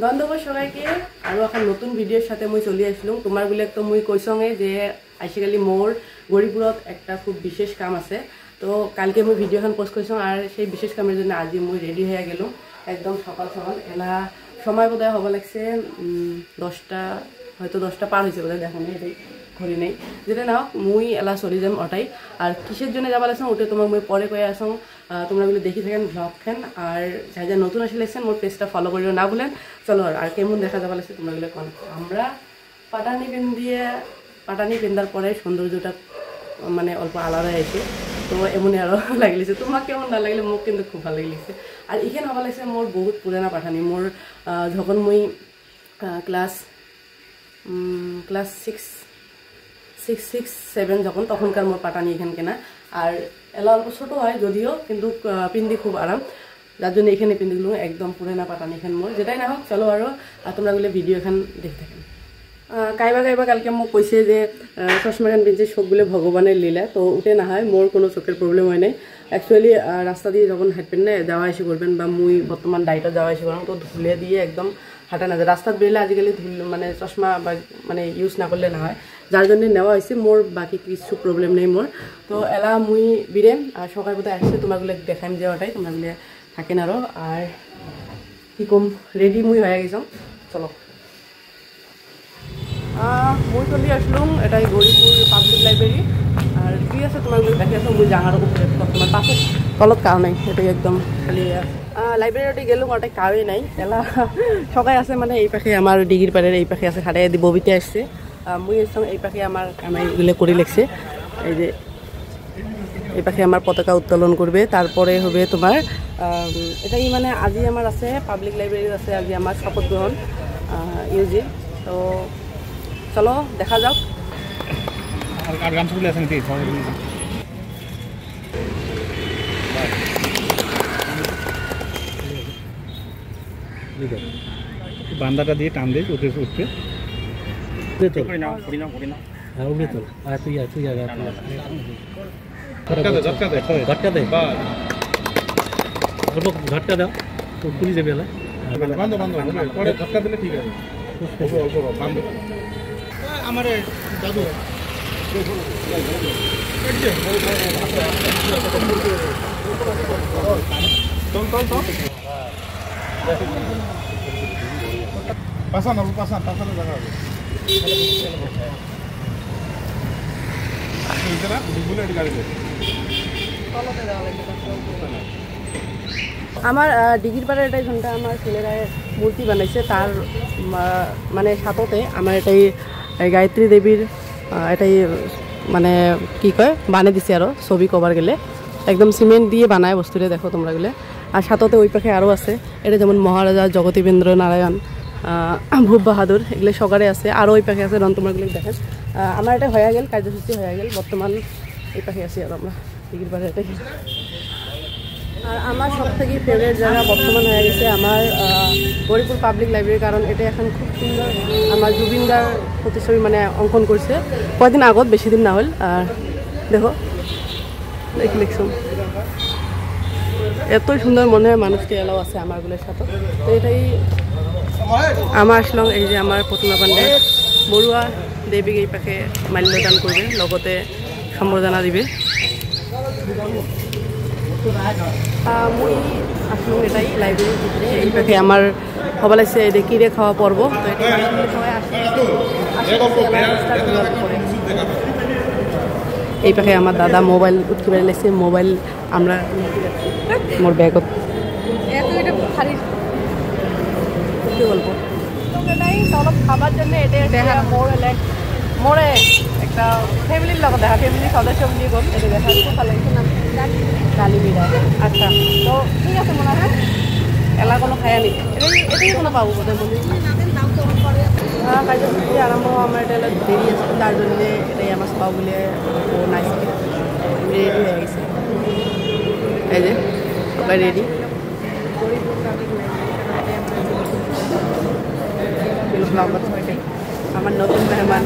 ধন্যবাদ সবাইকে আৰু এখন নতুন ভিডিওৰ সাথে মই চলি আসলুম তোমাৰ গুলে তো মই কৈছঙে যে আইছিকালি মোর গরিপুরত একটা খুব বিশেষ কাম আছে তো কালকে মই ভিডিওখন পোস্ট কৰিছং আর সেই বিশেষ কামের জন্য আজি মই রেডি হয়ে গেলুম একদম সকাল সকাল এলা সময় বোধহয় হব লাগছে 10টা হয়তো 10টা পার হয়েছে বোধহয় দেখুন এটাই ঘড়ি নেই যেটা না মুই এলা চলি যাম ওটাই আর কিসের জন্য যাবা লাগছে ওটা তোমাক মই পরে কয়ে আসং তোমরা গুলো দেখি থাকেন ব্লগখান আর যাই যা নতুন আসলেছেন মোর পেজটা ফলো করিও না ভুলেন চলো আর কেমন দেখা যাবা লাগছে তোমরা গুলো কোন আমরা পাটানি পিন্দার পরে সৌন্দর্যটা মানে অল্প আলাদা এসে তো এমনই আরো লাগিছে তোমাক কেমন না লাগিলে মোক কিন্তু খুব ভালো লাগিছে আর এখানে হবা লাগছে মোর বহুত পুরানা পাঠানি মোর যখন মই ক্লাস 6-7 যখন তখনকার মোর পাটানি এখানে কেনা আর এলা অল্প ছোট হয় যদিও কিন্তু পিন্দি খুব আরাম যার জন্য এখানে পিন্দি গুলো একদম পুরানা পাটানি এখানে মোর যেটাই না হোক চলো আরো তোমরা গুলো ভিডিও এখান দেখতে থাকেন কাইবা কালকে মোক কইছে যে চশমাখান পিনছে চোখ বলে ভগবানের লীলা তো উঠে না হয় মোর কোনো চোখের প্রবলেম হয় নাই অ্যাকচুয়ালি রাস্তা দিয়ে যখন হাঁটবেন না যাওয়া আসি করবেন বা মুই বর্তমান ডাইটত যাওয়া আসি করেন তো ধুলে দিয়ে একদম হাঁটা না যায় রাস্তাত বেরলে আজিকালি ধুল মানে চশমা বা মানে ইউজ না করলে না হয় যার জন্য নেওয়া হয়েছে মোর বাকি কিছু প্রবলেম নেই মোর তো এলা মুই বিরেম আর সকাল বোধহয় আসছে তোমাগুলো দেখাইম যে ওটাই তোমরাগুলো থাকেন আরও আর কি কম রেডি মুই হয়ে গেছাম চলো মই চলি আসলুম এটাই গরিপুর পাবলিক লাইব্রেরি আর কি আছে তোমাগুলো দেখে আসো মুই জাঙার উপরে তোমার পাশে তলত কাউ নাই এটাই একদম খালি লাইব্রেরিতে গেলুম ওটাই কাউই নাই এলা সবাই আছে মানে এই পাশে আমার ডিগ্রির পাড়ের এই পাশে আছে হাটে ববিতে আসছে মুই এসম এই পাশে আমার কামাইগুলো করে লেগছে এই যে এই পাশে আমার পতাকা উত্তোলন করবে তারপরে হবে তোমার এটাই মানে আজি আমার আছে পাবলিক লাইব্রেরি আছে আজি আমার শপথ গ্রহণ ইউজি তো চলো দেখা যাক বান্দাটা দিয়ে টান দিয়ে উঠে উঠতে ঝটকা দাও পুরি যাবে ঝটকা দিলে ঠিক আছে আমার দাদু পাসান দেখা হবে আমার ডিগ্রির পাড়ে এটাই ঘন্টা আমার ছেলেরা মূর্তি বানাইছে তার মানে সাথতে আমার এটাই গায়ত্রী দেবীর এটাই মানে কি কয় বানিয়ে দিছে আরও ছবি কবার গেলে একদম সিমেন্ট দিয়ে বানায় বস্তুটা দেখো তোমরা গেলে আর সাথতে ওই পাখে আরও আছে এটা যেমন মহারাজা জগতীবেন্দ্র নারায়ণ ভূপ বাহাদুর এগুলো সকারে আছে আরও ওই পাখে আছে রন্তমারগুলো দেখেন আমার এটা হয়ে গেল কার্যসূচি হয়ে গেল বর্তমান এই পাখে আছি আর আমরা ডিগ্রির পাড়ে এটাই আর আমার সবথেকে ফেভারিট জায়গা বর্তমান হয়ে গেছে আমার গরিপুর পাবলিক লাইব্রেরি কারণ এটা এখন খুব সুন্দর আমার জুবিনদার প্রতিছবি মানে অঙ্কন করছে কয়েকদিন আগত বেশি দিন না হল আর দেখো দেখি লিখছুন এতই সুন্দর মনে হয় মানুষটি এলাও আছে আমারগুলোর সাথে তো এটাই আমার আসলাম এই যে আমার প্রতিমা পাণ্ডে বড়ুয়া দেবীক এই পাশে মাল্যদান করবে লগতে সম্বর্ধনা দিবে মুই আসলাম এটাই লাইব্রেরির ভিতরে এই পাখে আমার হবা লাগছে এই কিরে খাওয়া পর্ব তো এটা সবাই এই পাখে আমার দাদা মোবাইল উঠতে পারে লাগছে মোবাইল আমরা মোর ব্যাগত কি বলবো অলপ খাবার জন্য এটা দেখা মোরে একটা ফ্যামিলির লগত দেখা ফ্যামিলির সদস্য মিলিয়ে গ'ল এটা দেখা খুব ভালো লাগছে নাম কালীবিড়া আচ্ছা তো ঠিক আছে মনে হয় এলা কোনো খাই আনি এটাই কোনো পাবো বোধহয় বলি কার্যসূচি আরম্ভ আমার এটা দেরি আছে তার জন্যে এটাই আমার পাও বলে ও নাইসকে রেডি হয়ে গেছে এই যে সবাই রেডি আমার নতুন মেহমান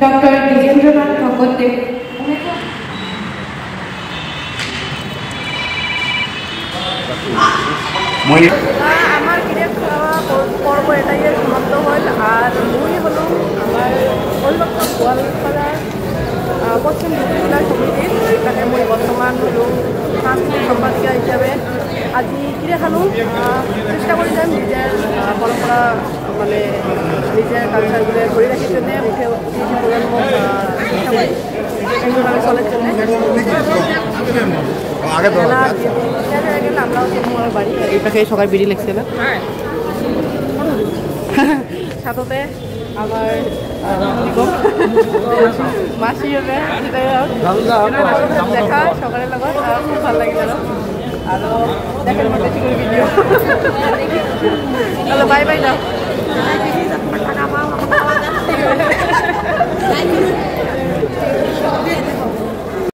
ডক্টর দ্বিজেন্দ্রনাথ ভগতদেব। আমার ক্রিকেট খেলা পর্ব এটাই সমাপ্ত হল। আর মুই হল আমার অভিভাবক গোয়ালপাড়ার পশ্চিম জেলা সমিতির, এখানে মই বর্তমান হল সাংস্কৃতিক সম্পাদিকা হিসাবে। আজি কিরে খানো চেষ্টা করে যাম নিজের পরম্পরা মানে নিজের কালচারগুলো ধরে রাখার জন্য উঠে প্রজন্ম চেষ্টা করি এইভাবে চলার জন্য। আমরাও আমার বাড়ি এটাকে সবাই বিড়ি লেগছে না সাথে আমার মাসি হবে দেখা সকালের লগত খুব ভাল লাগিল আর দেখার মধ্যে ভিডিও। চলো বাই বাই যাও।